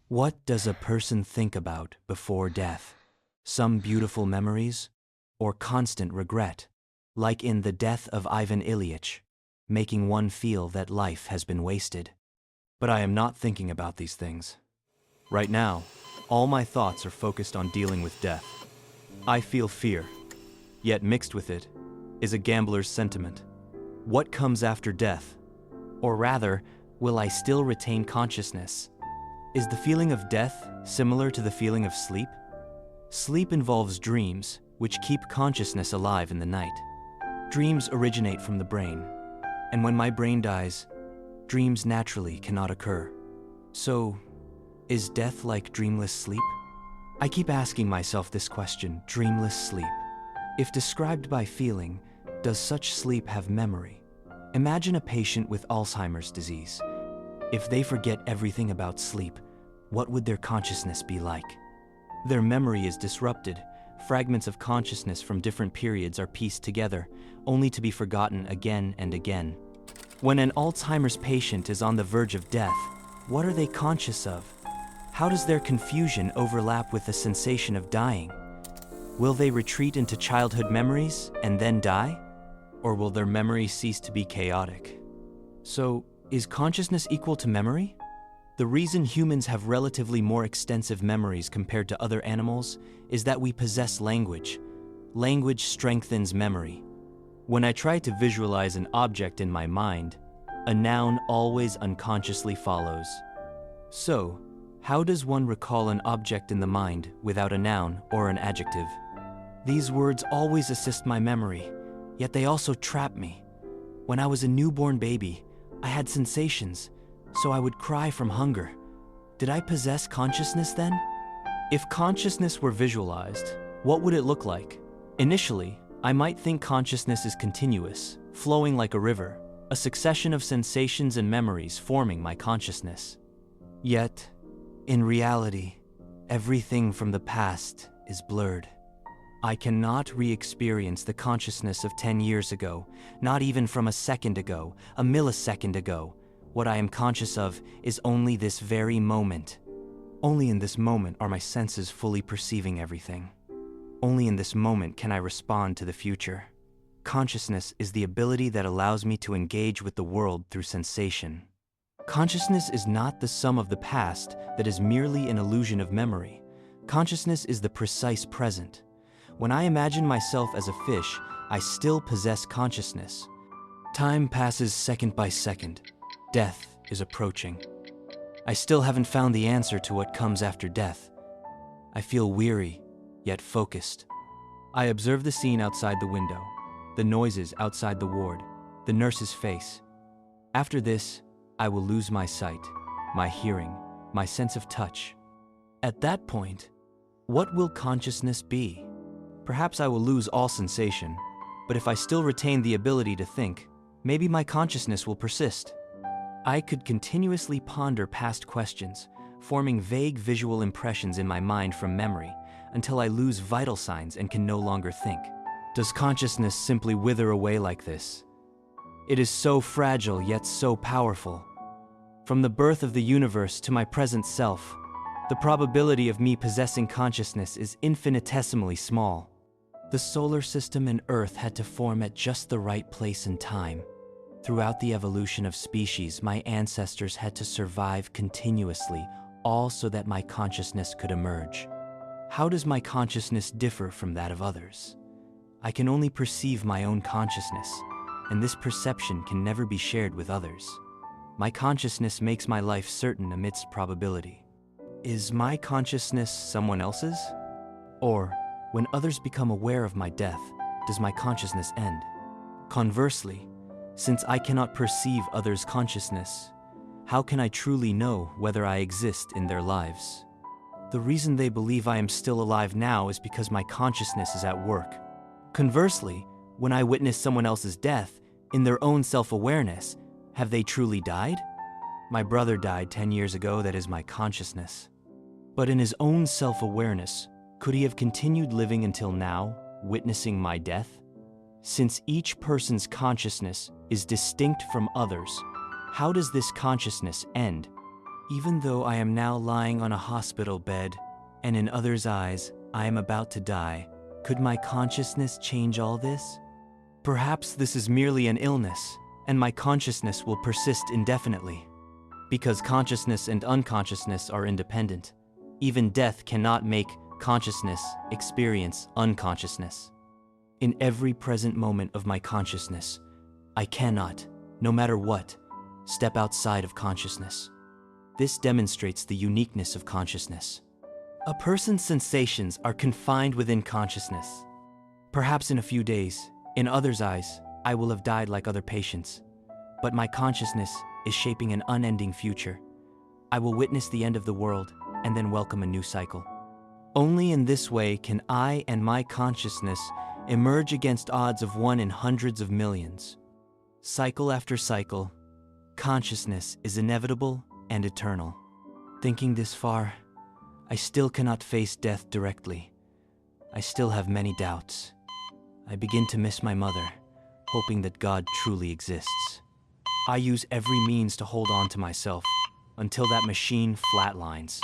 What does a person think about before death? Some beautiful memories, or constant regret, like in The Death of Ivan Ilyich, making one feel that life has been wasted? But I am not thinking about these things. Right now, all my thoughts are focused on dealing with death. I feel fear, yet mixed with it is a gambler's sentiment. What comes after death? Or rather, will I still retain consciousness? Is the feeling of death similar to the feeling of sleep? Sleep involves dreams, which keep consciousness alive in the night. Dreams originate from the brain, and when my brain dies, dreams naturally cannot occur. So, is death like dreamless sleep? I keep asking myself this question, dreamless sleep. If described by feeling, does such sleep have memory? Imagine a patient with Alzheimer's disease. If they forget everything about sleep, what would their consciousness be like? Their memory is disrupted. Fragments of consciousness from different periods are pieced together, only to be forgotten again and again. When an Alzheimer's patient is on the verge of death, what are they conscious of? How does their confusion overlap with the sensation of dying? Will they retreat into childhood memories and then die? Or will their memory cease to be chaotic? So, is consciousness equal to memory? The reason humans have relatively more extensive memories compared to other animals is that we possess language. Language strengthens memory. When I try to visualize an object in my mind, a noun always unconsciously follows. So, how does one recall an object in the mind without a noun or an adjective? These words always assist my memory, yet they also trap me. When I was a newborn baby, I had sensations, so I would cry from hunger. Did I possess consciousness then? If consciousness were visualized, what would it look like? Initially, I might think consciousness is continuous, flowing like a river, a succession of sensations and memories forming my consciousness. Yet, in reality, everything from the past is blurred. I cannot re-experience the consciousness of 10 years ago, not even from a second ago, a millisecond ago. What I am conscious of is only this very moment. Only in this moment are my senses fully perceiving everything. Only in this moment can I respond to the future. Consciousness is the ability that allows me to engage with the world through sensation. Consciousness is not the sum of the past that is merely an illusion of memory. Consciousness is the precise present. When I imagine myself as a fish, I still possess consciousness. Time passes second by second. Death is approaching. I still haven't found the answer to what comes after death. I feel weary, yet focused. I observe the scene outside the window, the noises outside the ward, the nurse's face. After this, I will lose my sight, my hearing, my sense of touch. At that point, what will consciousness be? Perhaps I will lose all sensation, but if I still retain the ability to think, maybe my consciousness will persist. I could continuously ponder past questions, forming vague visual impressions in my mind from memory, until I lose vital signs and can no longer think. Does consciousness simply wither away like this? It is so fragile yet so powerful. From the birth of the universe to my present self, the probability of me possessing consciousness is infinitesimally small. The solar system and Earth had to form at just the right place and time. Throughout the evolution of species, my ancestors had to survive continuously, all so that my consciousness could emerge. How does my consciousness differ from that of others? I can only perceive my own consciousness, and this perception can never be shared with others. My consciousness makes my life certain amidst probability. Is my consciousness someone else's? Or, when others become aware of my death, does my consciousness end? Conversely, since I cannot perceive others' consciousness, how can I truly know whether I exist in their lives? The reason they believe I am still alive now is because my consciousness is at work. Conversely, when I witness someone else's death, in their own self-awareness, have they truly died? My brother died 10 years ago, that is my consciousness. But in his own self-awareness, could he have continued living until now, witnessing my death? Since each person's consciousness is distinct from others, how does this consciousness end? Even though I am now lying on a hospital bed, and in others' eyes, I am about to die, could my consciousness change all this? Perhaps this is merely an illness, and my consciousness will persist indefinitely. Because consciousness and unconsciousness are independent, even death cannot make consciousness experience unconsciousness. In every present moment of my consciousness, I cannot, no matter what, step outside of consciousness. This demonstrates the uniqueness of consciousness. A person's sensations are confined within consciousness. Perhaps in a few days, in others' eyes, I will have died like other patients. But my consciousness is shaping an unending future. I will witness the end of the world and then welcome a new cycle. Only in this way can I and my consciousness emerge against odds of 1 in hundreds of millions. Cycle after cycle, consciousness is inevitable and eternal. Thinking this far, I still cannot face death directly. I still have many doubts. I begin to miss my mother, hoping that God truly exists. I use every means to hold on to myself until that machine flatlines.